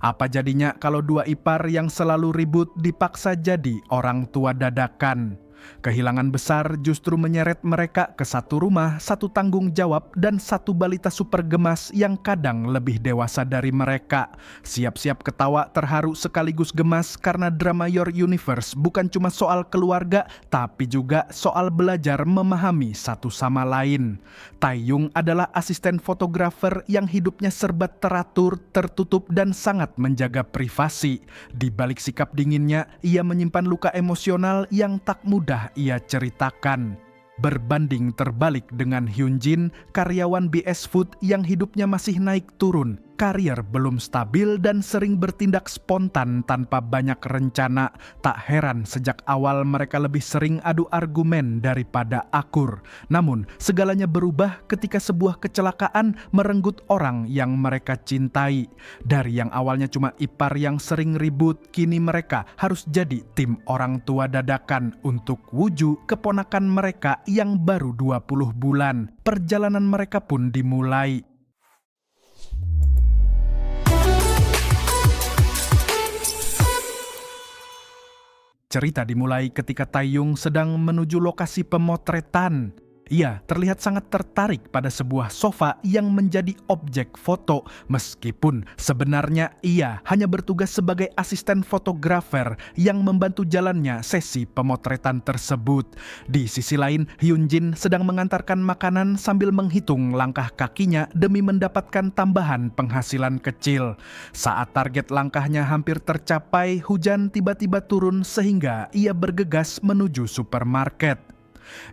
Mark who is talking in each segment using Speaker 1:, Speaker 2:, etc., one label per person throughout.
Speaker 1: Apa jadinya kalau dua ipar yang selalu ribut dipaksa jadi orang tua dadakan? Kehilangan besar justru menyeret mereka ke satu rumah, satu tanggung jawab, dan satu balita super gemas yang kadang lebih dewasa dari mereka. Siap-siap ketawa terharu sekaligus gemas karena drama Your Universe bukan cuma soal keluarga, tapi juga soal belajar memahami satu sama lain. Taeyong adalah asisten fotografer yang hidupnya serba teratur, tertutup, dan sangat menjaga privasi. Di balik sikap dinginnya, ia menyimpan luka emosional yang tak mudah ia ceritakan. Berbanding terbalik dengan Hyunjin, karyawan BS Food yang hidupnya masih naik turun, karier belum stabil dan sering bertindak spontan tanpa banyak rencana. Tak heran sejak awal mereka lebih sering adu argumen daripada akur. Namun, segalanya berubah ketika sebuah kecelakaan merenggut orang yang mereka cintai. Dari yang awalnya cuma ipar yang sering ribut, kini mereka harus jadi tim orang tua dadakan untuk Wooju, keponakan mereka yang baru 20 bulan. Perjalanan mereka pun dimulai. Cerita dimulai ketika Taeyong sedang menuju lokasi pemotretan. Ia terlihat sangat tertarik pada sebuah sofa yang menjadi objek foto, meskipun sebenarnya ia hanya bertugas sebagai asisten fotografer yang membantu jalannya sesi pemotretan tersebut. Di sisi lain, Hyunjin sedang mengantarkan makanan sambil menghitung langkah kakinya demi mendapatkan tambahan penghasilan kecil. Saat target langkahnya hampir tercapai, hujan tiba-tiba turun sehingga ia bergegas menuju supermarket.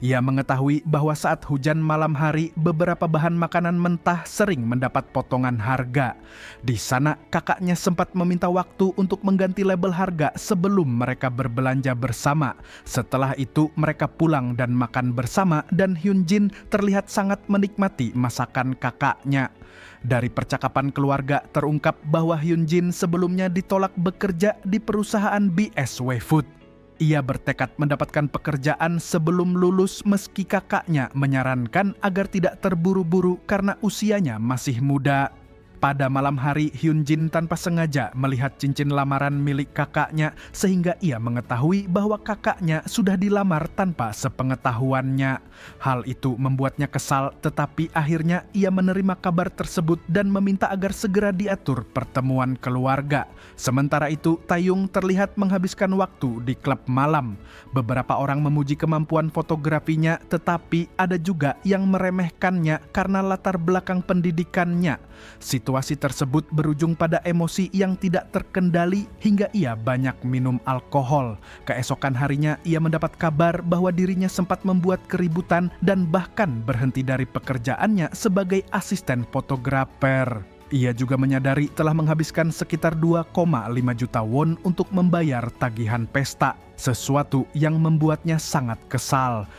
Speaker 1: Ia mengetahui bahwa saat hujan malam hari, beberapa bahan makanan mentah sering mendapat potongan harga. Di sana, kakaknya sempat meminta waktu untuk mengganti label harga sebelum mereka berbelanja bersama. Setelah itu, mereka pulang dan makan bersama, dan Hyunjin terlihat sangat menikmati masakan kakaknya. Dari percakapan keluarga terungkap bahwa Hyunjin sebelumnya ditolak bekerja di perusahaan BSW Food. Ia bertekad mendapatkan pekerjaan sebelum lulus meski kakaknya menyarankan agar tidak terburu-buru karena usianya masih muda. Pada malam hari, Hyunjin tanpa sengaja melihat cincin lamaran milik kakaknya sehingga ia mengetahui bahwa kakaknya sudah dilamar tanpa sepengetahuannya. Hal itu membuatnya kesal, tetapi akhirnya ia menerima kabar tersebut dan meminta agar segera diatur pertemuan keluarga. Sementara itu, Taeyong terlihat menghabiskan waktu di klub malam. Beberapa orang memuji kemampuan fotografinya, tetapi ada juga yang meremehkannya karena latar belakang pendidikannya. Situasi tersebut berujung pada emosi yang tidak terkendali hingga ia banyak minum alkohol. Keesokan harinya ia mendapat kabar bahwa dirinya sempat membuat keributan dan bahkan berhenti dari pekerjaannya sebagai asisten fotografer. Ia juga menyadari telah menghabiskan sekitar 2,5 juta won untuk membayar tagihan pesta, sesuatu yang membuatnya sangat kesal.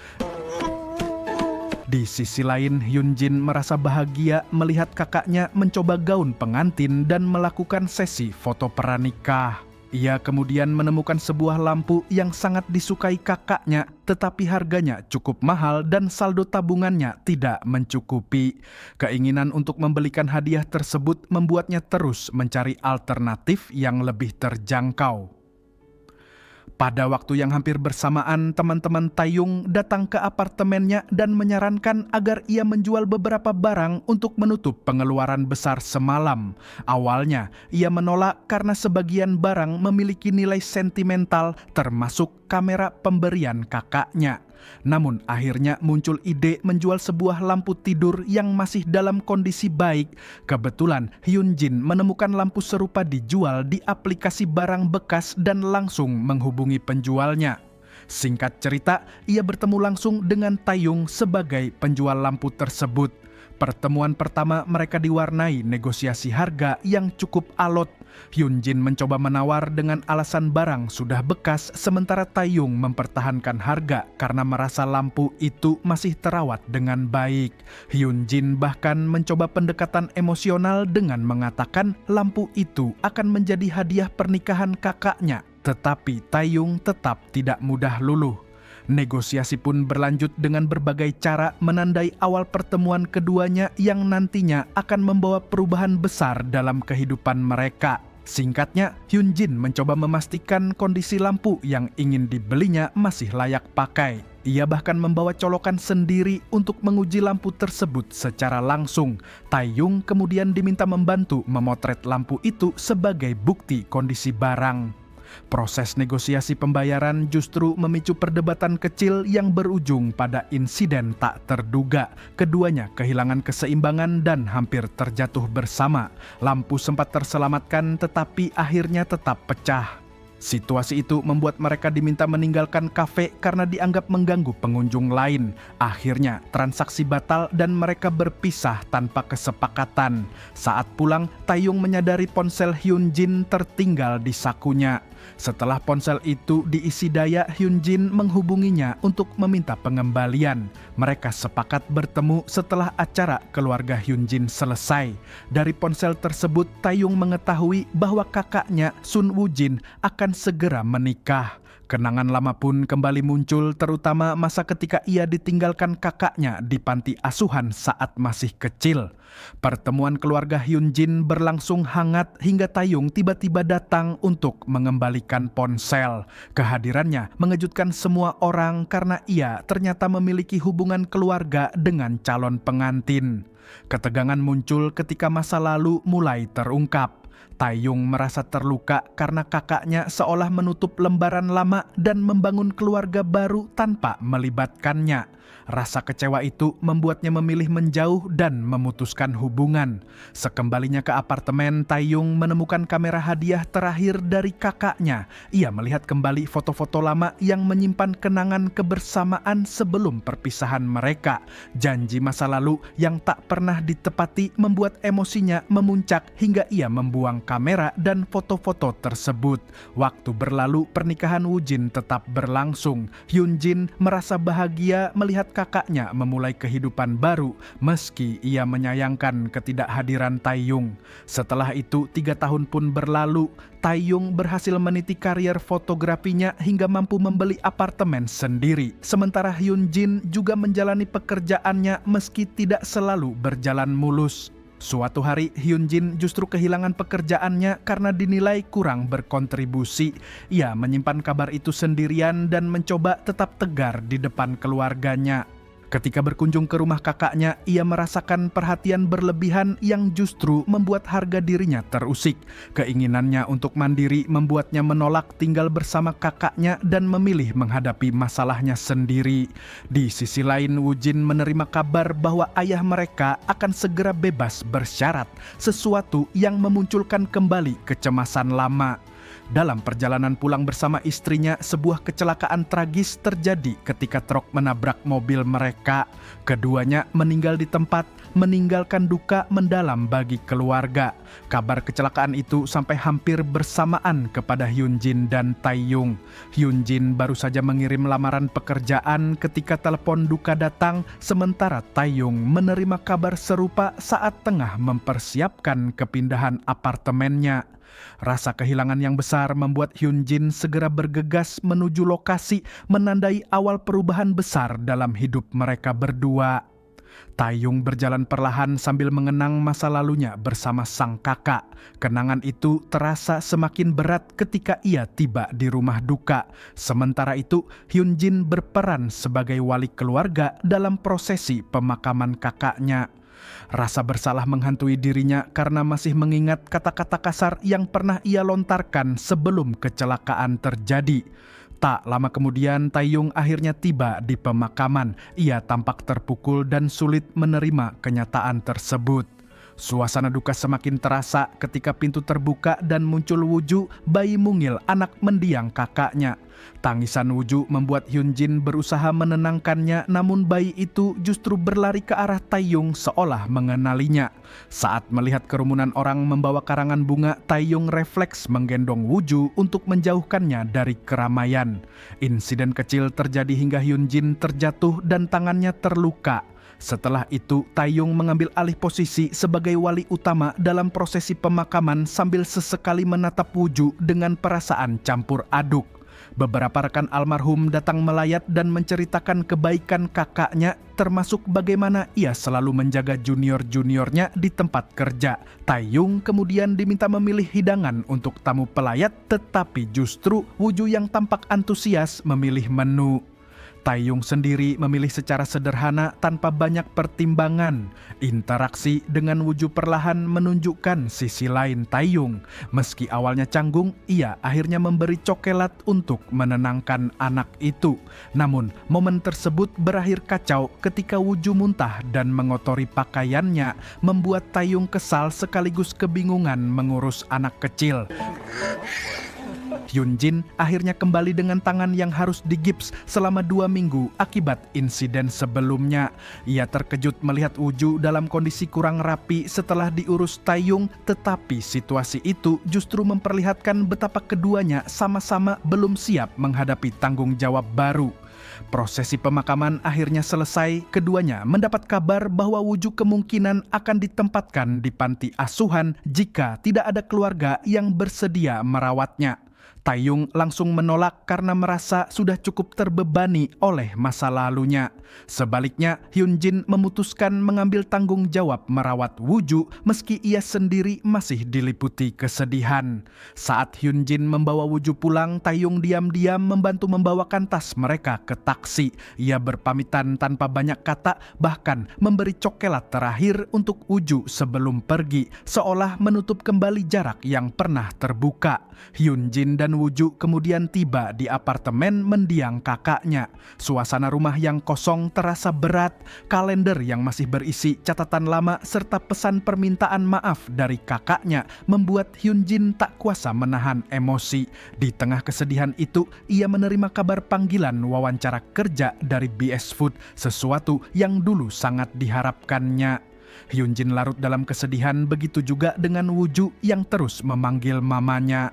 Speaker 1: Di sisi lain, Hyunjin merasa bahagia melihat kakaknya mencoba gaun pengantin dan melakukan sesi foto pranikah. Ia kemudian menemukan sebuah lampu yang sangat disukai kakaknya, tetapi harganya cukup mahal dan saldo tabungannya tidak mencukupi. Keinginan untuk membelikan hadiah tersebut membuatnya terus mencari alternatif yang lebih terjangkau. Pada waktu yang hampir bersamaan, teman-teman Taeyong datang ke apartemennya dan menyarankan agar ia menjual beberapa barang untuk menutup pengeluaran besar semalam. Awalnya, ia menolak karena sebagian barang memiliki nilai sentimental, termasuk kamera pemberian kakaknya. Namun akhirnya muncul ide menjual sebuah lampu tidur yang masih dalam kondisi baik. Kebetulan Hyunjin menemukan lampu serupa dijual di aplikasi barang bekas dan langsung menghubungi penjualnya. Singkat cerita, ia bertemu langsung dengan Taeyong sebagai penjual lampu tersebut. Pertemuan pertama mereka diwarnai negosiasi harga yang cukup alot. Hyunjin mencoba menawar dengan alasan barang sudah bekas, sementara Taeyong mempertahankan harga karena merasa lampu itu masih terawat dengan baik. Hyunjin bahkan mencoba pendekatan emosional dengan mengatakan lampu itu akan menjadi hadiah pernikahan kakaknya, tetapi Taeyong tetap tidak mudah luluh. Negosiasi pun berlanjut dengan berbagai cara menandai awal pertemuan keduanya yang nantinya akan membawa perubahan besar dalam kehidupan mereka. Singkatnya, Hyun Jin mencoba memastikan kondisi lampu yang ingin dibelinya masih layak pakai. Ia bahkan membawa colokan sendiri untuk menguji lampu tersebut secara langsung. Taeyong kemudian diminta membantu memotret lampu itu sebagai bukti kondisi barang. Proses negosiasi pembayaran justru memicu perdebatan kecil yang berujung pada insiden tak terduga. Keduanya kehilangan keseimbangan dan hampir terjatuh bersama. Lampu sempat terselamatkan tetapi akhirnya tetap pecah. Situasi itu membuat mereka diminta meninggalkan kafe karena dianggap mengganggu pengunjung lain. Akhirnya transaksi batal dan mereka berpisah tanpa kesepakatan. Saat pulang, Taeyong menyadari ponsel Hyun Jin tertinggal di sakunya. Setelah ponsel itu diisi daya, Hyun Jin menghubunginya untuk meminta pengembalian. Mereka sepakat bertemu setelah acara keluarga Hyun Jin selesai. Dari ponsel tersebut, Taeyong mengetahui bahwa kakaknya Sun Woo Jin akan segera menikah. Kenangan lama pun kembali muncul, terutama masa ketika ia ditinggalkan kakaknya di panti asuhan saat masih kecil. Pertemuan keluarga Hyun Jin berlangsung hangat hingga Taeyong tiba-tiba datang untuk mengembalikan ponsel. Kehadirannya mengejutkan semua orang karena ia ternyata memiliki hubungan keluarga dengan calon pengantin. Ketegangan muncul ketika masa lalu mulai terungkap. Taeyong merasa terluka karena kakaknya seolah menutup lembaran lama dan membangun keluarga baru tanpa melibatkannya. Rasa kecewa itu membuatnya memilih menjauh dan memutuskan hubungan. Sekembalinya ke apartemen, Taeyong menemukan kamera hadiah terakhir dari kakaknya. Ia melihat kembali foto-foto lama yang menyimpan kenangan kebersamaan sebelum perpisahan mereka. Janji masa lalu yang tak pernah ditepati membuat emosinya memuncak hingga ia membuang kamera dan foto-foto tersebut. Waktu berlalu, pernikahan Woo Jin tetap berlangsung. Hyun Jin merasa bahagia melihat kakaknya memulai kehidupan baru meski ia menyayangkan ketidakhadiran Taeyong. Setelah itu 3 tahun pun berlalu. Taeyong berhasil meniti karier fotografinya hingga mampu membeli apartemen sendiri. Sementara Hyun Jin juga menjalani pekerjaannya meski tidak selalu berjalan mulus. Suatu hari Hyun Jin justru kehilangan pekerjaannya karena dinilai kurang berkontribusi. Ia menyimpan kabar itu sendirian dan mencoba tetap tegar di depan keluarganya. Ketika berkunjung ke rumah kakaknya, ia merasakan perhatian berlebihan yang justru membuat harga dirinya terusik. Keinginannya untuk mandiri membuatnya menolak tinggal bersama kakaknya dan memilih menghadapi masalahnya sendiri. Di sisi lain, Woo Jin menerima kabar bahwa ayah mereka akan segera bebas bersyarat, sesuatu yang memunculkan kembali kecemasan lama. Dalam perjalanan pulang bersama istrinya, sebuah kecelakaan tragis terjadi ketika truk menabrak mobil mereka. Keduanya meninggal di tempat, meninggalkan duka mendalam bagi keluarga. Kabar kecelakaan itu sampai hampir bersamaan kepada Hyun Jin dan Taeyong. Hyun Jin baru saja mengirim lamaran pekerjaan ketika telepon duka datang, sementara Taeyong menerima kabar serupa saat tengah mempersiapkan kepindahan apartemennya. Rasa kehilangan yang besar membuat Hyun Jin segera bergegas menuju lokasi, menandai awal perubahan besar dalam hidup mereka berdua. Taeyong berjalan perlahan sambil mengenang masa lalunya bersama sang kakak. Kenangan itu terasa semakin berat ketika ia tiba di rumah duka. Sementara itu, Hyun Jin berperan sebagai wali keluarga dalam prosesi pemakaman kakaknya. Rasa bersalah menghantui dirinya karena masih mengingat kata-kata kasar yang pernah ia lontarkan sebelum kecelakaan terjadi. Tak lama kemudian, Taeyong akhirnya tiba di pemakaman. Ia tampak terpukul dan sulit menerima kenyataan tersebut. Suasana duka semakin terasa ketika pintu terbuka dan muncul Woo-ju, bayi mungil anak mendiang kakaknya. Tangisan Woo-ju membuat Hyun Jin berusaha menenangkannya, namun bayi itu justru berlari ke arah Taeyong seolah mengenalinya. Saat melihat kerumunan orang membawa karangan bunga, Taeyong refleks menggendong Woo-ju untuk menjauhkannya dari keramaian. Insiden kecil terjadi hingga Hyun Jin terjatuh dan tangannya terluka. Setelah itu, Taeyong mengambil alih posisi sebagai wali utama dalam prosesi pemakaman sambil sesekali menatap Woo-ju dengan perasaan campur aduk. Beberapa rekan almarhum datang melayat dan menceritakan kebaikan kakaknya, termasuk bagaimana ia selalu menjaga junior-juniornya di tempat kerja. Taeyong kemudian diminta memilih hidangan untuk tamu pelayat, tetapi justru Woo-ju yang tampak antusias memilih menu. Taeyong sendiri memilih secara sederhana tanpa banyak pertimbangan. Interaksi dengan Woo-ju perlahan menunjukkan sisi lain Taeyong. Meski awalnya canggung, ia akhirnya memberi coklat untuk menenangkan anak itu. Namun, momen tersebut berakhir kacau ketika Woo-ju muntah dan mengotori pakaiannya, membuat Taeyong kesal sekaligus kebingungan mengurus anak kecil. Hyunjin akhirnya kembali dengan tangan yang harus digips selama 2 minggu akibat insiden sebelumnya. Ia terkejut melihat Woo-ju dalam kondisi kurang rapi setelah diurus Taeyong, tetapi situasi itu justru memperlihatkan betapa keduanya sama-sama belum siap menghadapi tanggung jawab baru. Prosesi pemakaman akhirnya selesai, keduanya mendapat kabar bahwa Woo-ju kemungkinan akan ditempatkan di panti asuhan jika tidak ada keluarga yang bersedia merawatnya. Taeyong langsung menolak karena merasa sudah cukup terbebani oleh masa lalunya. Sebaliknya, Hyunjin memutuskan mengambil tanggung jawab merawat Woo-ju meski ia sendiri masih diliputi kesedihan. Saat Hyunjin membawa Woo-ju pulang, Taeyong diam-diam membantu membawakan tas mereka ke taksi. Ia berpamitan tanpa banyak kata, bahkan memberi coklat terakhir untuk Woo-ju sebelum pergi, seolah menutup kembali jarak yang pernah terbuka. Hyunjin dan Woo-ju kemudian tiba di apartemen mendiang kakaknya. Suasana rumah yang kosong terasa berat, kalender yang masih berisi catatan lama serta pesan permintaan maaf dari kakaknya membuat Hyunjin tak kuasa menahan emosi. Di tengah kesedihan itu, ia menerima kabar panggilan wawancara kerja dari BS Food, sesuatu yang dulu sangat diharapkannya. Hyunjin larut dalam kesedihan, begitu juga dengan Woo-ju yang terus memanggil mamanya.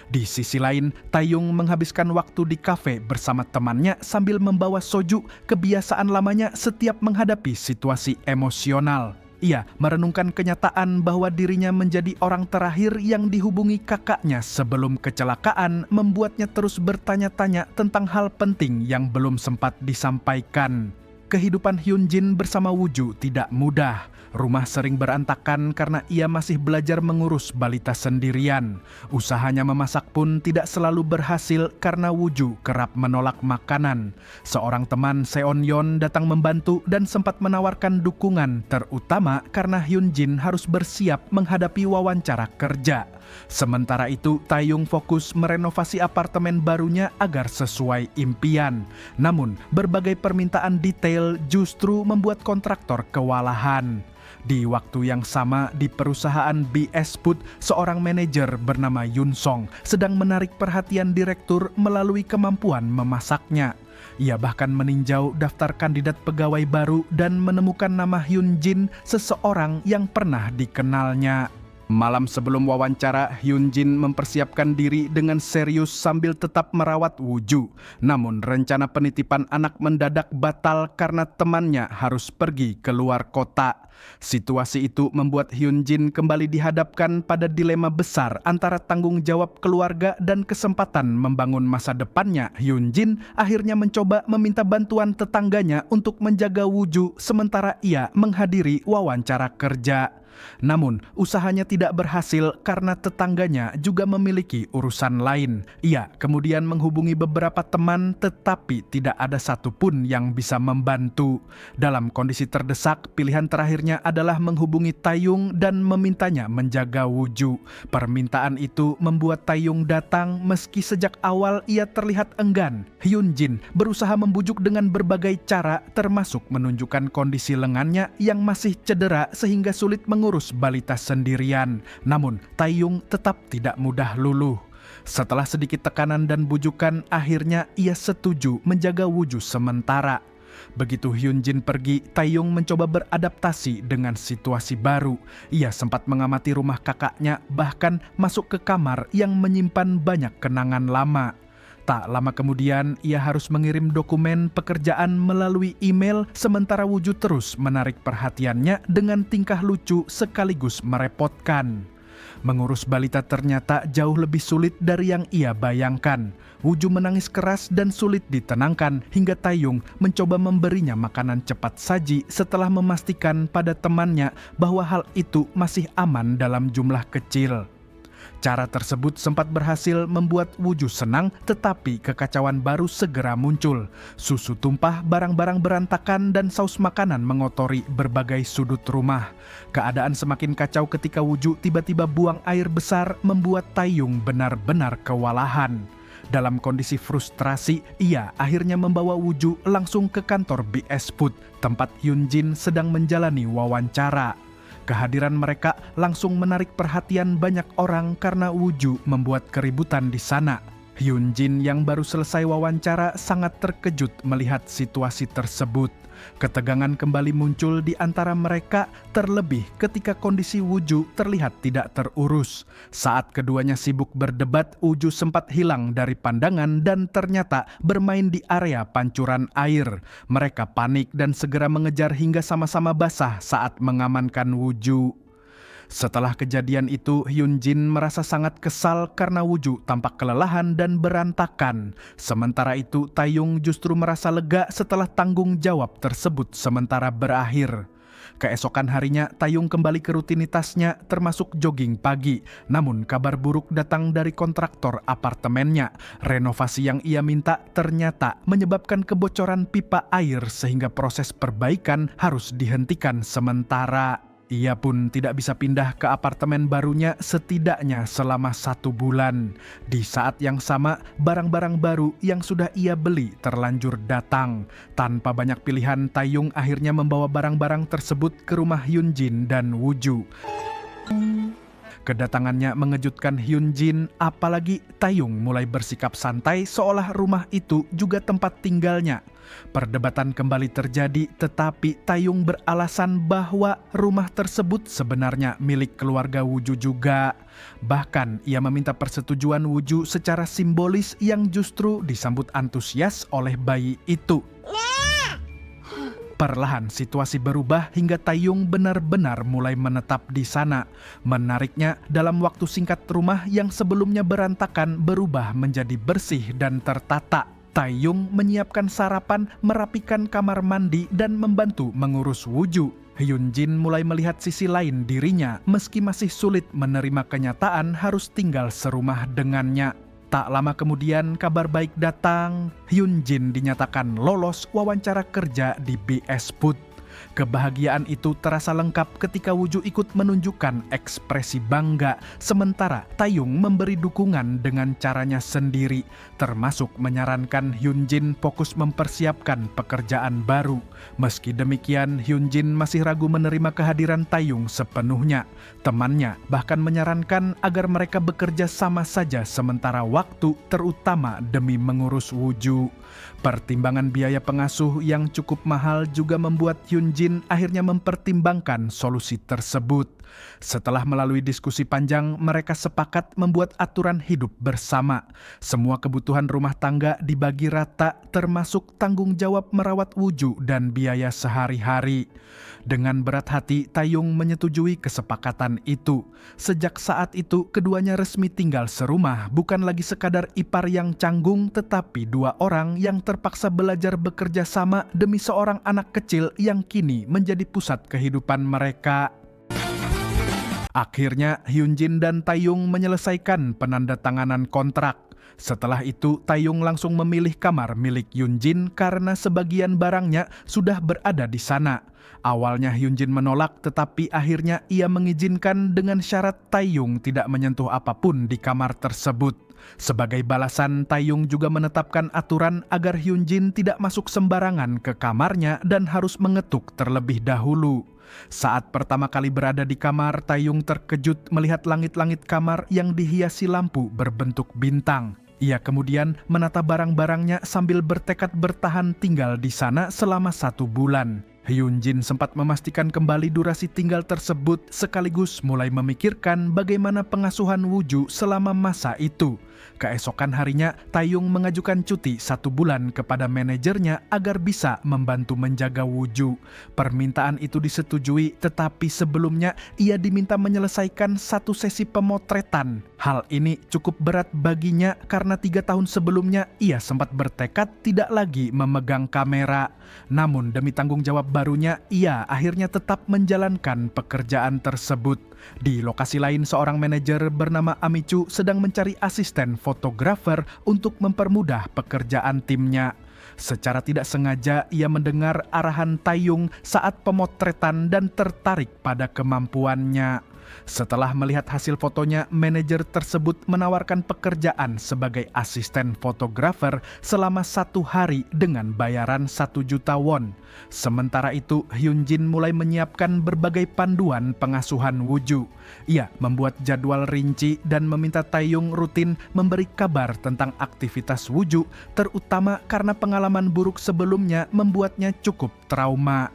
Speaker 1: Di sisi lain, Taeyong menghabiskan waktu di kafe bersama temannya sambil membawa soju, kebiasaan lamanya setiap menghadapi situasi emosional. Ia merenungkan kenyataan bahwa dirinya menjadi orang terakhir yang dihubungi kakaknya sebelum kecelakaan, membuatnya terus bertanya-tanya tentang hal penting yang belum sempat disampaikan. Kehidupan Hyunjin bersama Woo-ju tidak mudah. Rumah sering berantakan karena ia masih belajar mengurus balita sendirian. Usahanya memasak pun tidak selalu berhasil karena Woo-ju kerap menolak makanan. Seorang teman, Seon-yeon, datang membantu dan sempat menawarkan dukungan, terutama karena Hyunjin harus bersiap menghadapi wawancara kerja. Sementara itu, Taeyong fokus merenovasi apartemen barunya agar sesuai impian. Namun, berbagai permintaan detail justru membuat kontraktor kewalahan. Di waktu yang sama, di perusahaan BS Food, seorang manajer bernama Yun Song sedang menarik perhatian direktur melalui kemampuan memasaknya. Ia bahkan meninjau daftar kandidat pegawai baru dan menemukan nama Hyunjin, seseorang yang pernah dikenalnya. Malam sebelum wawancara, Hyunjin mempersiapkan diri dengan serius sambil tetap merawat Woo-ju. Namun rencana penitipan anak mendadak batal karena temannya harus pergi ke luar kota. Situasi itu membuat Hyunjin kembali dihadapkan pada dilema besar antara tanggung jawab keluarga dan kesempatan membangun masa depannya. Hyunjin akhirnya mencoba meminta bantuan tetangganya untuk menjaga Woo-ju sementara ia menghadiri wawancara kerja. Namun, usahanya tidak berhasil karena tetangganya juga memiliki urusan lain. Ia kemudian menghubungi beberapa teman, tetapi tidak ada satupun yang bisa membantu. Dalam kondisi terdesak, pilihan terakhirnya adalah menghubungi Taeyong dan memintanya menjaga Woo-ju. Permintaan itu membuat Taeyong datang meski sejak awal ia terlihat enggan. Hyunjin berusaha membujuk dengan berbagai cara, termasuk menunjukkan kondisi lengannya yang masih cedera sehingga sulit mengurus balita sendirian. Namun, Taeyong tetap tidak mudah luluh. Setelah sedikit tekanan dan bujukan, akhirnya ia setuju menjaga Woo-ju sementara. Begitu Hyunjin pergi, Taeyong mencoba beradaptasi dengan situasi baru. Ia sempat mengamati rumah kakaknya, bahkan masuk ke kamar yang menyimpan banyak kenangan lama. Tak lama kemudian, ia harus mengirim dokumen pekerjaan melalui email, sementara Woo-ju terus menarik perhatiannya dengan tingkah lucu sekaligus merepotkan. Mengurus balita ternyata jauh lebih sulit dari yang ia bayangkan. Wuju menangis keras dan sulit ditenangkan hingga Taeyong mencoba memberinya makanan cepat saji setelah memastikan pada temannya bahwa hal itu masih aman dalam jumlah kecil. Cara tersebut sempat berhasil membuat Wuju senang, tetapi kekacauan baru segera muncul. Susu tumpah, barang-barang berantakan, dan saus makanan mengotori berbagai sudut rumah. Keadaan semakin kacau ketika Wuju tiba-tiba buang air besar, membuat Taeyong benar-benar kewalahan. Dalam kondisi frustrasi, ia akhirnya membawa Wuju langsung ke kantor BS Food, tempat Hyunjin sedang menjalani wawancara. Kehadiran mereka langsung menarik perhatian banyak orang karena Wuju membuat keributan di sana. Hyunjin yang baru selesai wawancara sangat terkejut melihat situasi tersebut. Ketegangan kembali muncul di antara mereka, terlebih ketika kondisi Wuju terlihat tidak terurus. Saat keduanya sibuk berdebat, Wuju sempat hilang dari pandangan dan ternyata bermain di area pancuran air. Mereka panik dan segera mengejar hingga sama-sama basah saat mengamankan Wuju. Setelah kejadian itu, Hyunjin merasa sangat kesal karena Wuju tampak kelelahan dan berantakan. Sementara itu, Taeyong justru merasa lega setelah tanggung jawab tersebut sementara berakhir. Keesokan harinya, Taeyong kembali ke rutinitasnya termasuk jogging pagi. Namun kabar buruk datang dari kontraktor apartemennya. Renovasi yang ia minta ternyata menyebabkan kebocoran pipa air sehingga proses perbaikan harus dihentikan sementara. Ia pun tidak bisa pindah ke apartemen barunya setidaknya selama 1 bulan. Di saat yang sama, barang-barang baru yang sudah ia beli terlanjur datang. Tanpa banyak pilihan, Taeyong akhirnya membawa barang-barang tersebut ke rumah Hyunjin dan Wuju. Kedatangannya mengejutkan Hyunjin, apalagi Taeyong mulai bersikap santai seolah rumah itu juga tempat tinggalnya. Perdebatan kembali terjadi, tetapi Taeyong beralasan bahwa rumah tersebut sebenarnya milik keluarga Wuju juga. Bahkan ia meminta persetujuan Wuju secara simbolis yang justru disambut antusias oleh bayi itu. Perlahan situasi berubah hingga Taeyong benar-benar mulai menetap di sana. Menariknya, dalam waktu singkat rumah yang sebelumnya berantakan berubah menjadi bersih dan tertata. Taeyong menyiapkan sarapan, merapikan kamar mandi, dan membantu mengurus Wuju. Hyunjin mulai melihat sisi lain dirinya, meski masih sulit menerima kenyataan harus tinggal serumah dengannya. Tak lama kemudian kabar baik datang, Hyunjin dinyatakan lolos wawancara kerja di BS Food. Kebahagiaan itu terasa lengkap ketika Wuju ikut menunjukkan ekspresi bangga, sementara Taeyong memberi dukungan dengan caranya sendiri, termasuk menyarankan Hyunjin fokus mempersiapkan pekerjaan baru. Meski demikian, Hyunjin masih ragu menerima kehadiran Taeyong sepenuhnya. Temannya bahkan menyarankan agar mereka bekerja sama saja sementara waktu, terutama demi mengurus Wuju. Pertimbangan biaya pengasuh yang cukup mahal juga membuat Hyunjin akhirnya mempertimbangkan solusi tersebut. Setelah melalui diskusi panjang, mereka sepakat membuat aturan hidup bersama. Semua kebutuhan rumah tangga dibagi rata, termasuk tanggung jawab merawat Wuju dan biaya sehari-hari. Dengan berat hati, Taeyong menyetujui kesepakatan itu. Sejak saat itu, keduanya resmi tinggal serumah, bukan lagi sekadar ipar yang canggung, tetapi 2 orang yang terpaksa belajar bekerja sama demi seorang anak kecil yang kini menjadi pusat kehidupan mereka. Akhirnya, Hyunjin dan Taeyong menyelesaikan penandatanganan kontrak. Setelah itu, Taeyong langsung memilih kamar milik Hyunjin karena sebagian barangnya sudah berada di sana. Awalnya Hyunjin menolak, tetapi akhirnya ia mengizinkan dengan syarat Taeyong tidak menyentuh apapun di kamar tersebut. Sebagai balasan, Taeyong juga menetapkan aturan agar Hyunjin tidak masuk sembarangan ke kamarnya dan harus mengetuk terlebih dahulu. Saat pertama kali berada di kamar, Taeyong terkejut melihat langit-langit kamar yang dihiasi lampu berbentuk bintang. Ia kemudian menata barang-barangnya sambil bertekad bertahan tinggal di sana selama 1 bulan. Hyun Jin sempat memastikan kembali durasi tinggal tersebut sekaligus mulai memikirkan bagaimana pengasuhan Woo-ju selama masa itu. Keesokan harinya, Taeyong mengajukan cuti 1 bulan kepada manajernya agar bisa membantu menjaga Woo-ju. Permintaan itu disetujui, tetapi sebelumnya ia diminta menyelesaikan 1 sesi pemotretan. Hal ini cukup berat baginya karena 3 tahun sebelumnya ia sempat bertekad tidak lagi memegang kamera. Namun demi tanggung jawab barunya, ia akhirnya tetap menjalankan pekerjaan tersebut. Di lokasi lain, seorang manajer bernama Amichu sedang mencari asisten fotografer untuk mempermudah pekerjaan timnya. Secara tidak sengaja, ia mendengar arahan Taeyong saat pemotretan dan tertarik pada kemampuannya. Setelah melihat hasil fotonya, manajer tersebut menawarkan pekerjaan sebagai asisten fotografer selama 1 hari dengan bayaran 1 juta won. Sementara itu, Hyun Jin mulai menyiapkan berbagai panduan pengasuhan Woo-ju. Ia membuat jadwal rinci dan meminta Taeyong rutin memberi kabar tentang aktivitas Woo-ju, terutama karena pengalaman buruk sebelumnya membuatnya cukup trauma.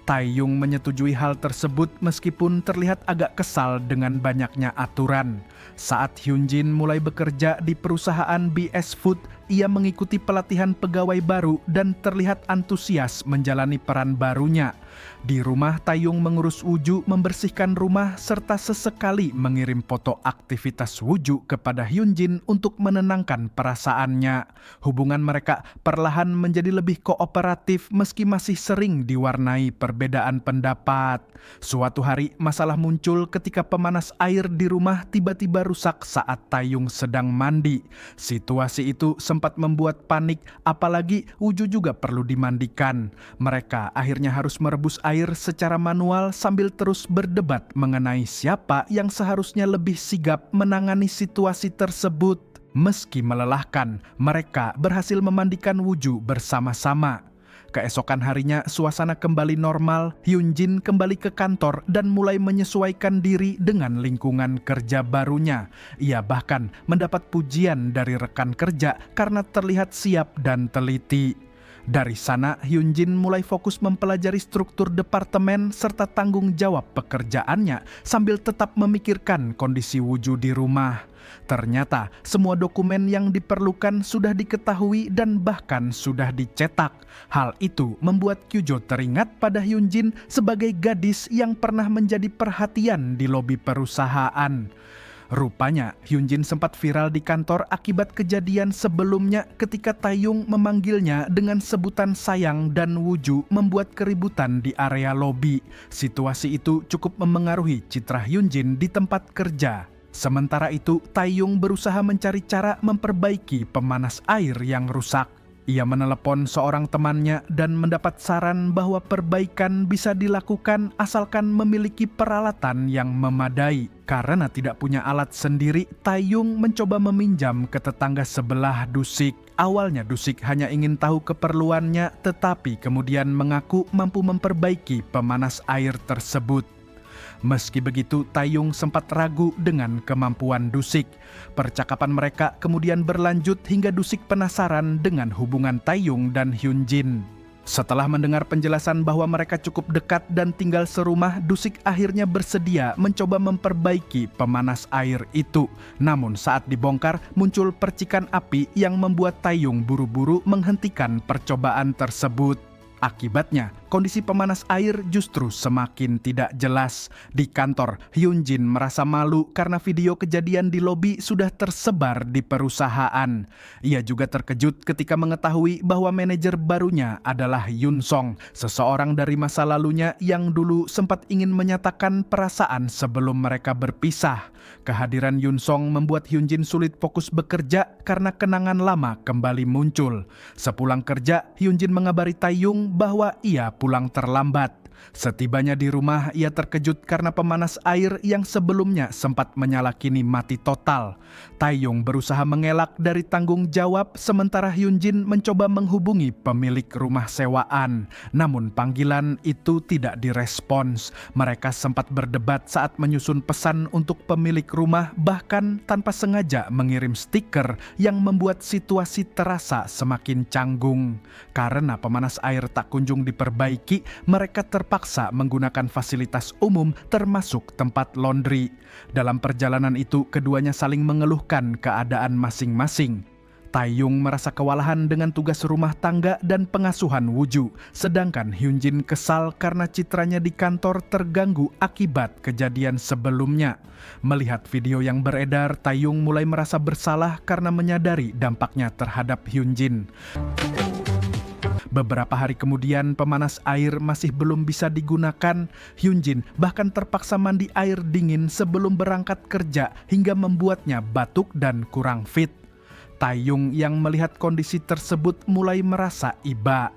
Speaker 1: Taeyong menyetujui hal tersebut meskipun terlihat agak kesal dengan banyaknya aturan. Saat Hyun Jin mulai bekerja di perusahaan BS Food, ia mengikuti pelatihan pegawai baru dan terlihat antusias menjalani peran barunya. Di rumah, Taeyong mengurus Woo-ju, membersihkan rumah, serta sesekali mengirim foto aktivitas Woo-ju kepada Hyun Jin untuk menenangkan perasaannya. Hubungan mereka perlahan menjadi lebih kooperatif meski masih sering diwarnai perbedaan pendapat. Suatu hari, masalah muncul ketika pemanas air di rumah tiba-tiba rusak saat Taeyong sedang mandi. Situasi itu sempat membuat panik, apalagi Woo-ju juga perlu dimandikan. Mereka akhirnya harus merebus air secara manual sambil terus berdebat mengenai siapa yang seharusnya lebih sigap menangani situasi tersebut. Meski melelahkan, mereka berhasil memandikan Woo-ju bersama-sama. Keesokan harinya, suasana kembali normal. Hyun Jin kembali ke kantor dan mulai menyesuaikan diri dengan lingkungan kerja barunya. Ia bahkan mendapat pujian dari rekan kerja karena terlihat siap dan teliti. Dari sana, Hyun Jin mulai fokus mempelajari struktur departemen serta tanggung jawab pekerjaannya sambil tetap memikirkan kondisi Woo-ju di rumah. Ternyata semua dokumen yang diperlukan sudah diketahui dan bahkan sudah dicetak. Hal itu membuat Kyujo teringat pada Hyun Jin sebagai gadis yang pernah menjadi perhatian di lobi perusahaan. Rupanya, Hyun Jin sempat viral di kantor akibat kejadian sebelumnya ketika Taeyong memanggilnya dengan sebutan sayang dan Woo-ju membuat keributan di area lobi. Situasi itu cukup memengaruhi citra Hyun Jin di tempat kerja. Sementara itu, Taeyong berusaha mencari cara memperbaiki pemanas air yang rusak. Ia menelepon seorang temannya dan mendapat saran bahwa perbaikan bisa dilakukan asalkan memiliki peralatan yang memadai. Karena tidak punya alat sendiri, Taeyong mencoba meminjam ke tetangga sebelah Dusik. Awalnya Dusik hanya ingin tahu keperluannya, tetapi kemudian mengaku mampu memperbaiki pemanas air tersebut. Meski begitu, Taeyong sempat ragu dengan kemampuan Dusik. Percakapan mereka kemudian berlanjut hingga Dusik penasaran dengan hubungan Taeyong dan Hyun Jin. Setelah mendengar penjelasan bahwa mereka cukup dekat dan tinggal serumah, Dusik akhirnya bersedia mencoba memperbaiki pemanas air itu. Namun saat dibongkar, muncul percikan api yang membuat Taeyong buru-buru menghentikan percobaan tersebut. Akibatnya, kondisi pemanas air justru semakin tidak jelas. Di kantor, Hyun Jin merasa malu karena video kejadian di lobi sudah tersebar di perusahaan. Ia juga terkejut ketika mengetahui bahwa manajer barunya adalah Yun Song, seseorang dari masa lalunya yang dulu sempat ingin menyatakan perasaan sebelum mereka berpisah. Kehadiran Yun Song membuat Hyun Jin sulit fokus bekerja karena kenangan lama kembali muncul. Sepulang kerja, Hyun Jin mengabari Taeyong bahwa ia pulang terlambat. Setibanya di rumah, ia terkejut karena pemanas air yang sebelumnya sempat menyala kini mati total. Taeyong berusaha mengelak dari tanggung jawab sementara Hyunjin mencoba menghubungi pemilik rumah sewaan. Namun panggilan itu tidak direspons. Mereka sempat berdebat saat menyusun pesan untuk pemilik rumah, bahkan tanpa sengaja mengirim stiker yang membuat situasi terasa semakin canggung. Karena pemanas air tak kunjung diperbaiki, mereka terpaksa menggunakan fasilitas umum termasuk tempat laundry. Dalam perjalanan itu, keduanya saling mengeluhkan keadaan masing-masing. Taeyong merasa kewalahan dengan tugas rumah tangga dan pengasuhan Wooju, sedangkan Hyunjin kesal karena citranya di kantor terganggu akibat kejadian sebelumnya. Melihat video yang beredar, Taeyong mulai merasa bersalah karena menyadari dampaknya terhadap Hyunjin. Beberapa hari kemudian, pemanas air masih belum bisa digunakan. Hyunjin bahkan terpaksa mandi air dingin sebelum berangkat kerja hingga membuatnya batuk dan kurang fit. Taeyong yang melihat kondisi tersebut mulai merasa iba.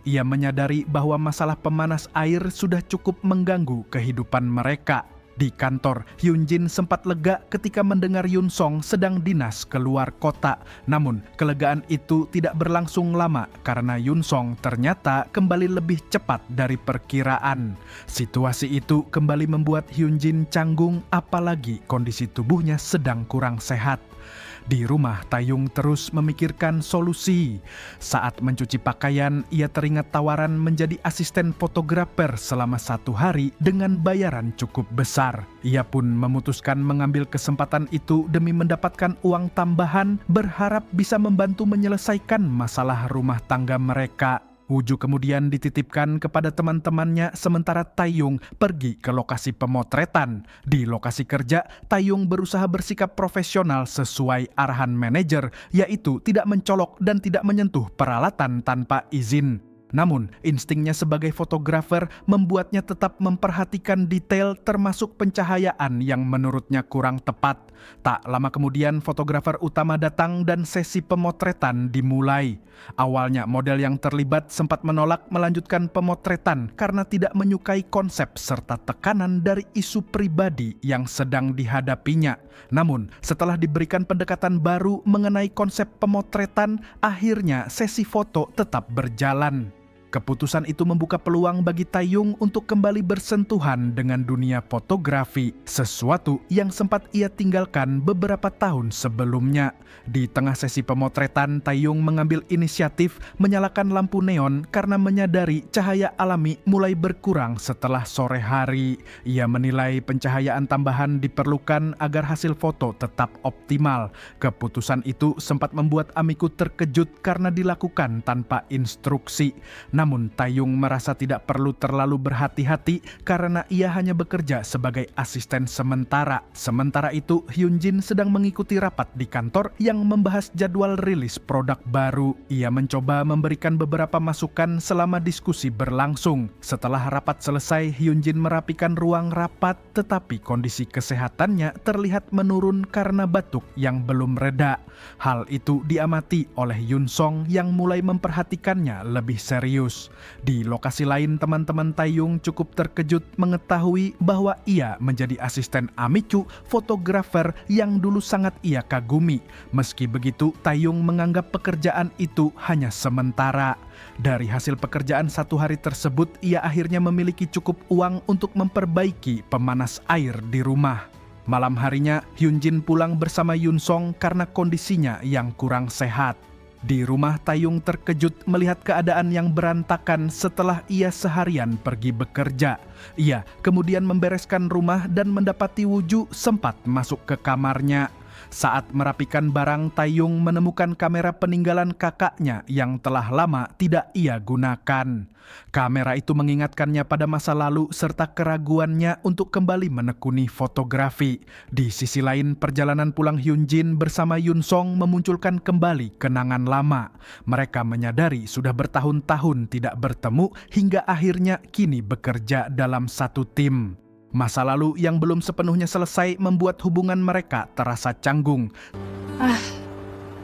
Speaker 1: Ia menyadari bahwa masalah pemanas air sudah cukup mengganggu kehidupan mereka. Di kantor, Hyunjin sempat lega ketika mendengar Yun Song sedang dinas keluar kota. Namun, kelegaan itu tidak berlangsung lama karena Yun Song ternyata kembali lebih cepat dari perkiraan. Situasi itu kembali membuat Hyunjin canggung, apalagi kondisi tubuhnya sedang kurang sehat. Di rumah, Taeyong terus memikirkan solusi. Saat mencuci pakaian, ia teringat tawaran menjadi asisten fotografer selama 1 hari dengan bayaran cukup besar. Ia pun memutuskan mengambil kesempatan itu demi mendapatkan uang tambahan, berharap bisa membantu menyelesaikan masalah rumah tangga mereka. Wooju kemudian dititipkan kepada teman-temannya sementara Taeyong pergi ke lokasi pemotretan. Di lokasi kerja, Taeyong berusaha bersikap profesional sesuai arahan manajer, yaitu tidak mencolok dan tidak menyentuh peralatan tanpa izin. Namun, instingnya sebagai fotografer membuatnya tetap memperhatikan detail termasuk pencahayaan yang menurutnya kurang tepat. Tak lama kemudian, fotografer utama datang dan sesi pemotretan dimulai. Awalnya, model yang terlibat sempat menolak melanjutkan pemotretan karena tidak menyukai konsep serta tekanan dari isu pribadi yang sedang dihadapinya. Namun, setelah diberikan pendekatan baru mengenai konsep pemotretan, akhirnya sesi foto tetap berjalan. Keputusan itu membuka peluang bagi Taeyong untuk kembali bersentuhan dengan dunia fotografi, sesuatu yang sempat ia tinggalkan beberapa tahun sebelumnya. Di tengah sesi pemotretan, Taeyong mengambil inisiatif menyalakan lampu neon karena menyadari cahaya alami mulai berkurang setelah sore hari. Ia menilai pencahayaan tambahan diperlukan agar hasil foto tetap optimal. Keputusan itu sempat membuat amiku terkejut karena dilakukan tanpa instruksi. Namun Taeyong merasa tidak perlu terlalu berhati-hati karena ia hanya bekerja sebagai asisten sementara. Sementara itu, Hyunjin sedang mengikuti rapat di kantor yang membahas jadwal rilis produk baru. Ia mencoba memberikan beberapa masukan selama diskusi berlangsung. Setelah rapat selesai, Hyunjin merapikan ruang rapat, tetapi kondisi kesehatannya terlihat menurun karena batuk yang belum reda. Hal itu diamati oleh Yun Song yang mulai memperhatikannya lebih serius. Di lokasi lain, teman-teman Taeyong cukup terkejut mengetahui bahwa ia menjadi asisten Amicu, fotografer yang dulu sangat ia kagumi. Meski begitu, Taeyong menganggap pekerjaan itu hanya sementara. Dari hasil pekerjaan 1 hari tersebut, ia akhirnya memiliki cukup uang untuk memperbaiki pemanas air di rumah. Malam harinya, Hyunjin pulang bersama Yun Song karena kondisinya yang kurang sehat. Di rumah, Taeyong terkejut melihat keadaan yang berantakan setelah ia seharian pergi bekerja. Ia kemudian membereskan rumah dan mendapati Wooju sempat masuk ke kamarnya. Saat merapikan barang, Taeyong menemukan kamera peninggalan kakaknya yang telah lama tidak ia gunakan. Kamera itu mengingatkannya pada masa lalu serta keraguannya untuk kembali menekuni fotografi. Di sisi lain, perjalanan pulang Hyunjin bersama Yun Song memunculkan kembali kenangan lama. Mereka menyadari sudah bertahun-tahun tidak bertemu hingga akhirnya kini bekerja dalam satu tim. Masa lalu yang belum sepenuhnya selesai membuat hubungan mereka terasa canggung.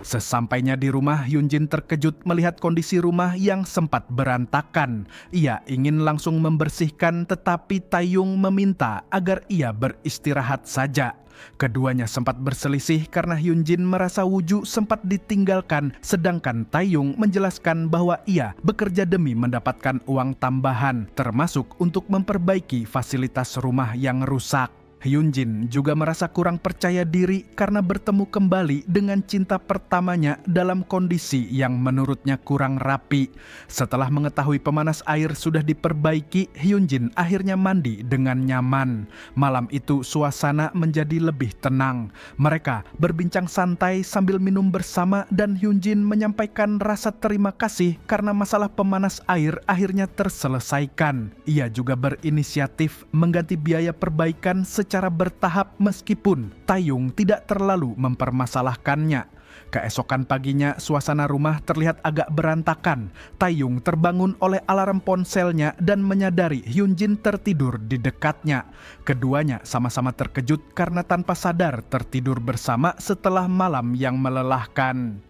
Speaker 1: Sesampainya di rumah, Hyunjin terkejut melihat kondisi rumah yang sempat berantakan. Ia ingin langsung membersihkan, tetapi Taeyong meminta agar ia beristirahat saja. Keduanya sempat berselisih karena Hyunjin merasa Woo-ju sempat ditinggalkan, sedangkan Taeyong menjelaskan bahwa ia bekerja demi mendapatkan uang tambahan, termasuk untuk memperbaiki fasilitas rumah yang rusak. Hyunjin juga merasa kurang percaya diri karena bertemu kembali dengan cinta pertamanya dalam kondisi yang menurutnya kurang rapi. Setelah mengetahui pemanas air sudah diperbaiki, Hyunjin akhirnya mandi dengan nyaman. Malam itu suasana menjadi lebih tenang. Mereka berbincang santai sambil minum bersama dan Hyunjin menyampaikan rasa terima kasih karena masalah pemanas air akhirnya terselesaikan. Ia juga berinisiatif mengganti biaya perbaikan secara bertahap meskipun Taeyong tidak terlalu mempermasalahkannya. Keesokan paginya, suasana rumah terlihat agak berantakan. Taeyong terbangun oleh alarm ponselnya dan menyadari Hyunjin tertidur di dekatnya. Keduanya sama-sama terkejut karena tanpa sadar tertidur bersama setelah malam yang melelahkan.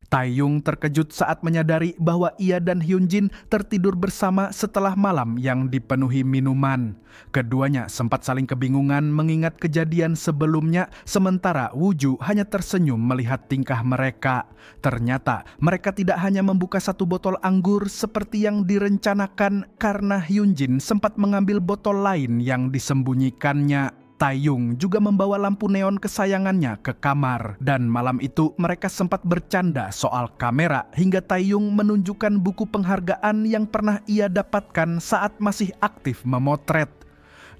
Speaker 1: Taeyong terkejut saat menyadari bahwa ia dan Hyunjin tertidur bersama setelah malam yang dipenuhi minuman. Keduanya sempat saling kebingungan mengingat kejadian sebelumnya, sementara Woo-ju hanya tersenyum melihat tingkah mereka. Ternyata mereka tidak hanya membuka satu botol anggur seperti yang direncanakan karena Hyunjin sempat mengambil botol lain yang disembunyikannya. Taeyong juga membawa lampu neon kesayangannya ke kamar, dan malam itu mereka sempat bercanda soal kamera hingga Taeyong menunjukkan buku penghargaan yang pernah ia dapatkan saat masih aktif memotret.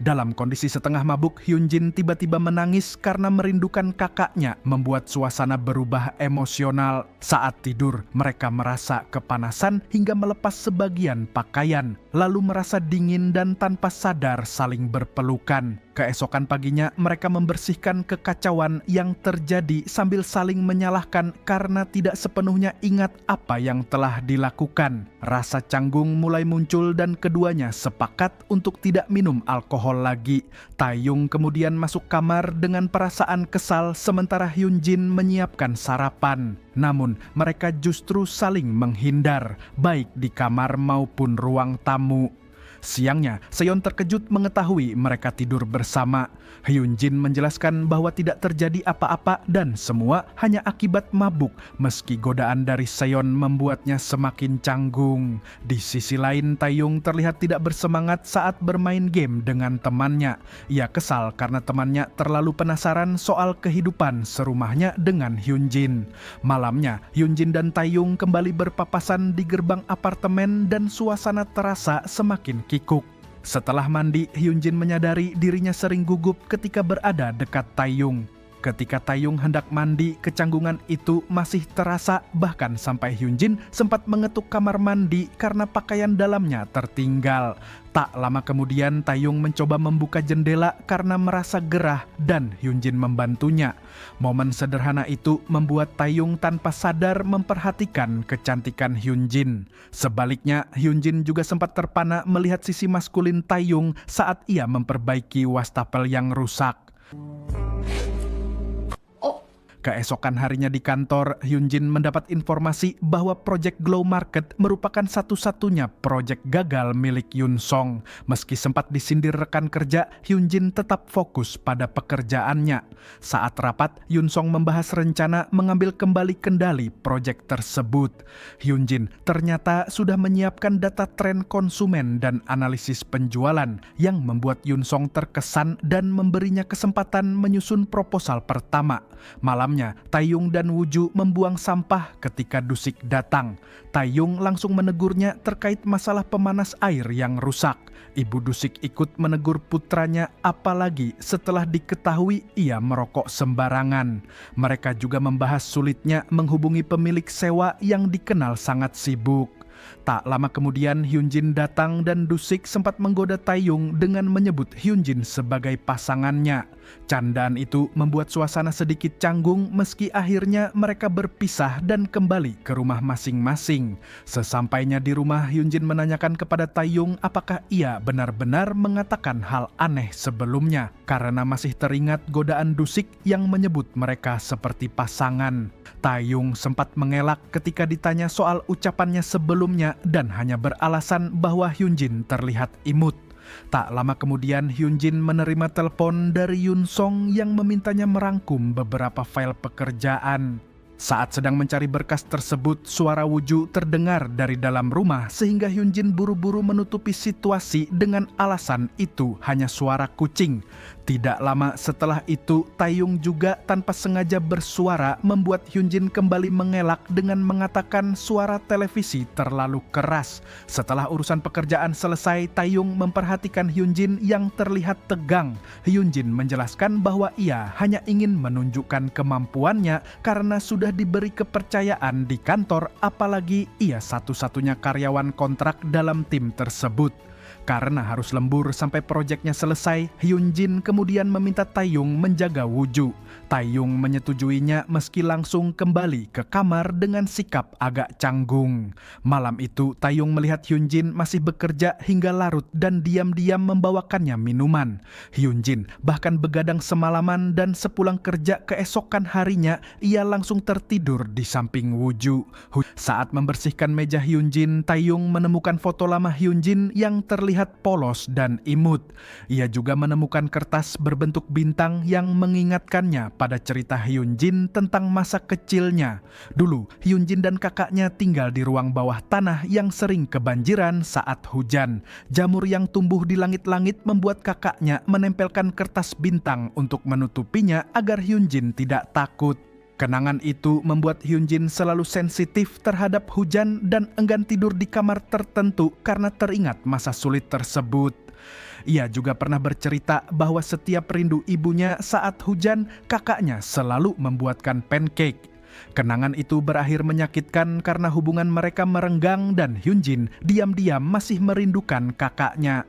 Speaker 1: Dalam kondisi setengah mabuk, Hyunjin tiba-tiba menangis karena merindukan kakaknya, membuat suasana berubah emosional. Saat tidur, mereka merasa kepanasan hingga melepas sebagian pakaian, lalu merasa dingin dan tanpa sadar saling berpelukan. Keesokan paginya, mereka membersihkan kekacauan yang terjadi sambil saling menyalahkan karena tidak sepenuhnya ingat apa yang telah dilakukan. Rasa canggung mulai muncul dan keduanya sepakat untuk tidak minum alkohol lagi. Taeyong kemudian masuk kamar dengan perasaan kesal sementara Hyunjin menyiapkan sarapan. Namun mereka justru saling menghindar, baik di kamar maupun ruang tamu. Siangnya, Seon terkejut mengetahui mereka tidur bersama. Hyunjin menjelaskan bahwa tidak terjadi apa-apa dan semua hanya akibat mabuk, meski godaan dari Seon membuatnya semakin canggung. Di sisi lain, Taeyong terlihat tidak bersemangat saat bermain game dengan temannya. Ia kesal karena temannya terlalu penasaran soal kehidupan serumahnya dengan Hyunjin. Malamnya, Hyunjin dan Taeyong kembali berpapasan di gerbang apartemen dan suasana terasa semakin kikuk. Setelah mandi, Hyunjin menyadari dirinya sering gugup ketika berada dekat Taeyong. Ketika Taeyong hendak mandi, kecanggungan itu masih terasa, bahkan sampai Hyunjin sempat mengetuk kamar mandi karena pakaian dalamnya tertinggal. Tak lama kemudian, Taeyong mencoba membuka jendela karena merasa gerah dan Hyunjin membantunya. Momen sederhana itu membuat Taeyong tanpa sadar memperhatikan kecantikan Hyunjin. Sebaliknya, Hyunjin juga sempat terpana melihat sisi maskulin Taeyong saat ia memperbaiki wastafel yang rusak. Keesokan harinya di kantor, Hyunjin mendapat informasi bahwa proyek Glow Market merupakan satu-satunya proyek gagal milik Yun Song. Meski sempat disindir rekan kerja, Hyunjin tetap fokus pada pekerjaannya. Saat rapat, Yun Song membahas rencana mengambil kembali kendali proyek tersebut. Hyunjin ternyata sudah menyiapkan data tren konsumen dan analisis penjualan yang membuat Yun Song terkesan dan memberinya kesempatan menyusun proposal pertama. Malamnya, Taeyong dan Woo-ju membuang sampah ketika Dusik datang. Taeyong langsung menegurnya terkait masalah pemanas air yang rusak. Ibu Dusik ikut menegur putranya, apalagi setelah diketahui ia merokok sembarangan. Mereka juga membahas sulitnya menghubungi pemilik sewa yang dikenal sangat sibuk. Tak lama kemudian Hyunjin datang dan Dusik sempat menggoda Taeyong dengan menyebut Hyunjin sebagai pasangannya. Candaan itu membuat suasana sedikit canggung meski akhirnya mereka berpisah dan kembali ke rumah masing-masing. Sesampainya di rumah, Hyunjin menanyakan kepada Taeyong apakah ia benar-benar mengatakan hal aneh sebelumnya karena masih teringat godaan Dusik yang menyebut mereka seperti pasangan. Taeyong sempat mengelak ketika ditanya soal ucapannya sebelumnya dan hanya beralasan bahwa Hyunjin terlihat imut. Tak lama kemudian Hyunjin menerima telepon dari Yoon Song yang memintanya merangkum beberapa file pekerjaan. Saat sedang mencari berkas tersebut, suara Wooju terdengar dari dalam rumah sehingga Hyunjin buru-buru menutupi situasi dengan alasan itu hanya suara kucing. Tidak lama setelah itu, Taeyong juga tanpa sengaja bersuara membuat Hyunjin kembali mengelak dengan mengatakan suara televisi terlalu keras. Setelah urusan pekerjaan selesai, Taeyong memperhatikan Hyunjin yang terlihat tegang. Hyunjin menjelaskan bahwa ia hanya ingin menunjukkan kemampuannya karena sudah diberi kepercayaan di kantor, apalagi ia satu-satunya karyawan kontrak dalam tim tersebut. Karena harus lembur sampai proyeknya selesai, Hyunjin kemudian meminta Taeyong menjaga Wooju. Taeyong menyetujuinya meski langsung kembali ke kamar dengan sikap agak canggung. Malam itu, Taeyong melihat Hyunjin masih bekerja hingga larut dan diam-diam membawakannya minuman. Hyunjin bahkan begadang semalaman dan sepulang kerja keesokan harinya, ia langsung tertidur di samping Wooju. Saat membersihkan meja Hyunjin, Taeyong menemukan foto lama Hyunjin yang terlihat polos dan imut. Ia juga menemukan kertas berbentuk bintang yang mengingatkannya pada cerita Hyunjin tentang masa kecilnya. Dulu, Hyunjin dan kakaknya tinggal di ruang bawah tanah yang sering kebanjiran saat hujan. Jamur yang tumbuh di langit-langit membuat kakaknya menempelkan kertas bintang untuk menutupinya agar Hyunjin tidak takut. Kenangan itu membuat Hyunjin selalu sensitif terhadap hujan dan enggan tidur di kamar tertentu karena teringat masa sulit tersebut. Ia juga pernah bercerita bahwa setiap rindu ibunya saat hujan, kakaknya selalu membuatkan pancake. Kenangan itu berakhir menyakitkan karena hubungan mereka merenggang dan Hyunjin diam-diam masih merindukan kakaknya.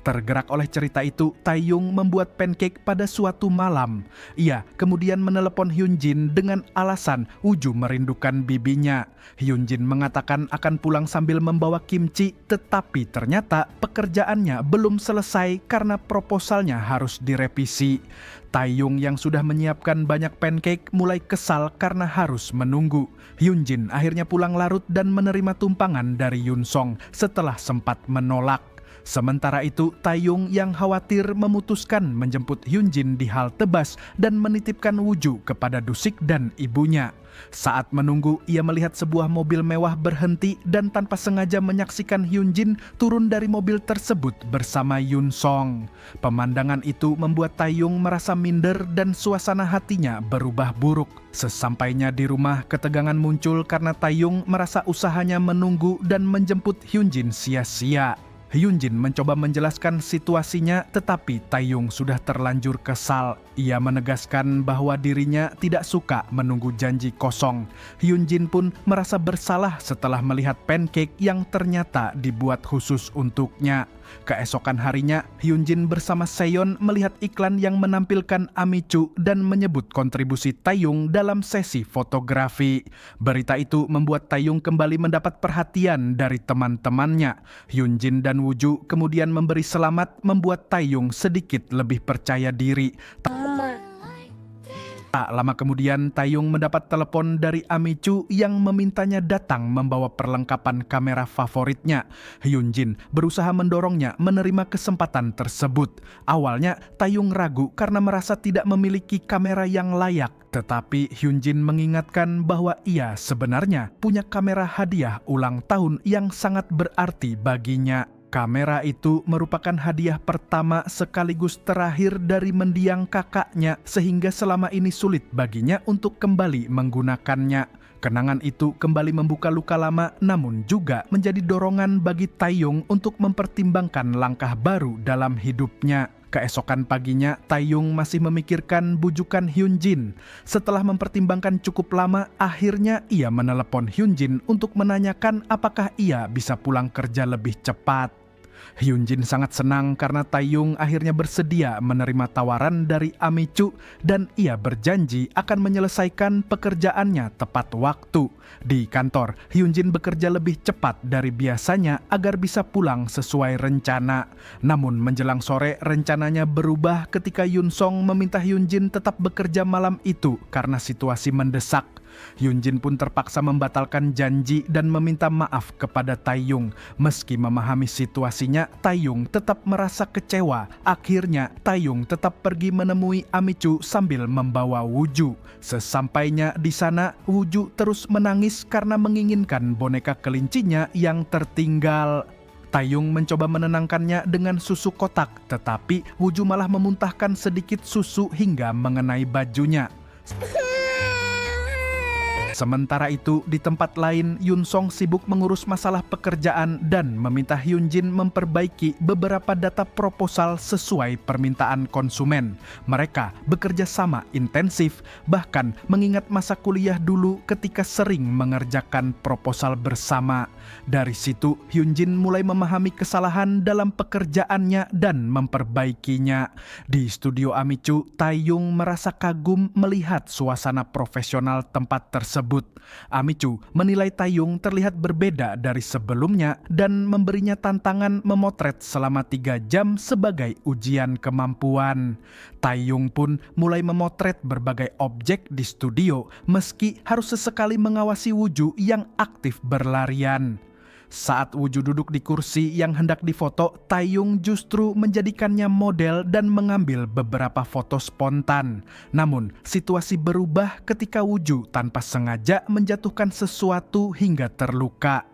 Speaker 1: Tergerak oleh cerita itu, Taeyong membuat pancake pada suatu malam. Ia kemudian menelepon Hyunjin dengan alasan Wooju merindukan bibinya. Hyunjin mengatakan akan pulang sambil membawa kimchi, tetapi ternyata pekerjaannya belum selesai karena proposalnya harus direvisi. Taeyong yang sudah menyiapkan banyak pancake mulai kesal karena harus menunggu. Hyunjin akhirnya pulang larut dan menerima tumpangan dari Yoon Song setelah sempat menolak. Sementara itu, Taeyong yang khawatir memutuskan menjemput Hyunjin di halte bus dan menitipkan Wooju kepada Dusik dan ibunya. Saat menunggu, ia melihat sebuah mobil mewah berhenti dan tanpa sengaja menyaksikan Hyunjin turun dari mobil tersebut bersama Yoon Song. Pemandangan itu membuat Taeyong merasa minder dan suasana hatinya berubah buruk. Sesampainya di rumah, ketegangan muncul karena Taeyong merasa usahanya menunggu dan menjemput Hyunjin sia-sia. Hyunjin mencoba menjelaskan situasinya, tetapi Taeyong sudah terlanjur kesal. Ia menegaskan bahwa dirinya tidak suka menunggu janji kosong. Hyunjin pun merasa bersalah setelah melihat pancake yang ternyata dibuat khusus untuknya. Keesokan harinya, Hyunjin bersama Seon melihat iklan yang menampilkan Amichu dan menyebut kontribusi Taeyong dalam sesi fotografi. Berita itu membuat Taeyong kembali mendapat perhatian dari teman-temannya. Hyunjin dan Wooju kemudian memberi selamat, membuat Taeyong sedikit lebih percaya diri. Tak lama kemudian, Taeyong mendapat telepon dari Amichu yang memintanya datang membawa perlengkapan kamera favoritnya. Hyunjin berusaha mendorongnya menerima kesempatan tersebut. Awalnya, Taeyong ragu karena merasa tidak memiliki kamera yang layak. Tetapi Hyunjin mengingatkan bahwa ia sebenarnya punya kamera hadiah ulang tahun yang sangat berarti baginya. Kamera itu merupakan hadiah pertama sekaligus terakhir dari mendiang kakaknya, sehingga selama ini sulit baginya untuk kembali menggunakannya. Kenangan itu kembali membuka luka lama, namun juga menjadi dorongan bagi Taeyong untuk mempertimbangkan langkah baru dalam hidupnya. Keesokan paginya, Taeyong masih memikirkan bujukan Hyunjin. Setelah mempertimbangkan cukup lama, akhirnya ia menelepon Hyunjin untuk menanyakan apakah ia bisa pulang kerja lebih cepat. Hyunjin sangat senang karena Taeyong akhirnya bersedia menerima tawaran dari Amichu dan ia berjanji akan menyelesaikan pekerjaannya tepat waktu. Di kantor, Hyunjin bekerja lebih cepat dari biasanya agar bisa pulang sesuai rencana. Namun menjelang sore rencananya berubah ketika Yunsong meminta Hyunjin tetap bekerja malam itu karena situasi mendesak. Hyunjin pun terpaksa membatalkan janji dan meminta maaf kepada Taeyong. Meski memahami situasinya, Taeyong tetap merasa kecewa. Akhirnya, Taeyong tetap pergi menemui Amichu sambil membawa Wooju. Sesampainya di sana, Wooju terus menangis karena menginginkan boneka kelincinya yang tertinggal. Taeyong mencoba menenangkannya dengan susu kotak, tetapi Wooju malah memuntahkan sedikit susu hingga mengenai bajunya. Sementara itu, di tempat lain, Yunsong sibuk mengurus masalah pekerjaan dan meminta Hyunjin memperbaiki beberapa data proposal sesuai permintaan konsumen. Mereka bekerja sama intensif, bahkan mengingat masa kuliah dulu ketika sering mengerjakan proposal bersama. Dari situ, Hyunjin mulai memahami kesalahan dalam pekerjaannya dan memperbaikinya. Di studio Amichu, Taeyong merasa kagum melihat suasana profesional tempat tersebut. Amichu menilai Taeyong terlihat berbeda dari sebelumnya dan memberinya tantangan memotret selama 3 jam sebagai ujian kemampuan. Taeyong pun mulai memotret berbagai objek di studio meski harus sesekali mengawasi Wooju yang aktif berlarian. Saat Wooju duduk di kursi yang hendak difoto, Taeyong justru menjadikannya model dan mengambil beberapa foto spontan. Namun, situasi berubah ketika Wooju tanpa sengaja menjatuhkan sesuatu hingga terluka.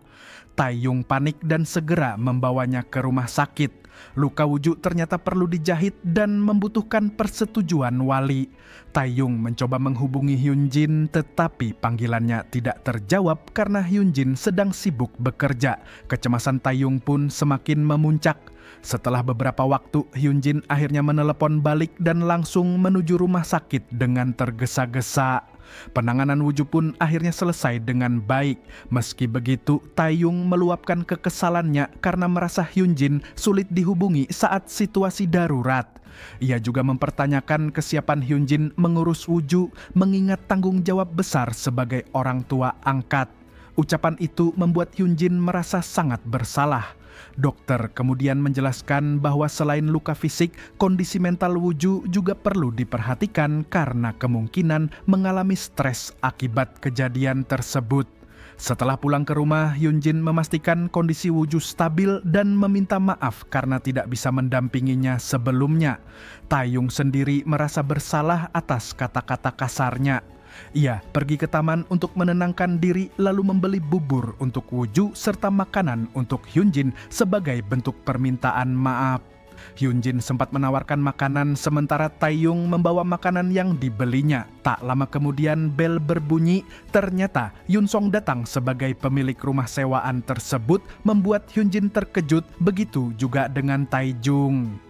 Speaker 1: Taeyong panik dan segera membawanya ke rumah sakit. Luka Wooju ternyata perlu dijahit dan membutuhkan persetujuan wali. Taeyong mencoba menghubungi Hyunjin tetapi panggilannya tidak terjawab karena Hyunjin sedang sibuk bekerja. Kecemasan Taeyong pun semakin memuncak. Setelah beberapa waktu, Hyunjin akhirnya menelepon balik dan langsung menuju rumah sakit dengan tergesa-gesa. Penanganan Wooju pun akhirnya selesai dengan baik. Meski begitu, Taeyong meluapkan kekesalannya karena merasa Hyunjin sulit dihubungi saat situasi darurat. Ia juga mempertanyakan kesiapan Hyunjin mengurus Wooju mengingat tanggung jawab besar sebagai orang tua angkat. Ucapan itu membuat Hyunjin merasa sangat bersalah. Dokter kemudian menjelaskan bahwa selain luka fisik, kondisi mental Wooju juga perlu diperhatikan karena kemungkinan mengalami stres akibat kejadian tersebut. Setelah pulang ke rumah, Hyunjin memastikan kondisi Wooju stabil dan meminta maaf karena tidak bisa mendampinginya sebelumnya. Taeyong sendiri merasa bersalah atas kata-kata kasarnya. Ia pergi ke taman untuk menenangkan diri lalu membeli bubur untuk Wooju serta makanan untuk Hyunjin sebagai bentuk permintaan maaf. Hyunjin sempat menawarkan makanan sementara Taeyong membawa makanan yang dibelinya. Tak lama kemudian bel berbunyi, ternyata Yunsong datang sebagai pemilik rumah sewaan tersebut membuat Hyunjin terkejut, begitu juga dengan Taejung.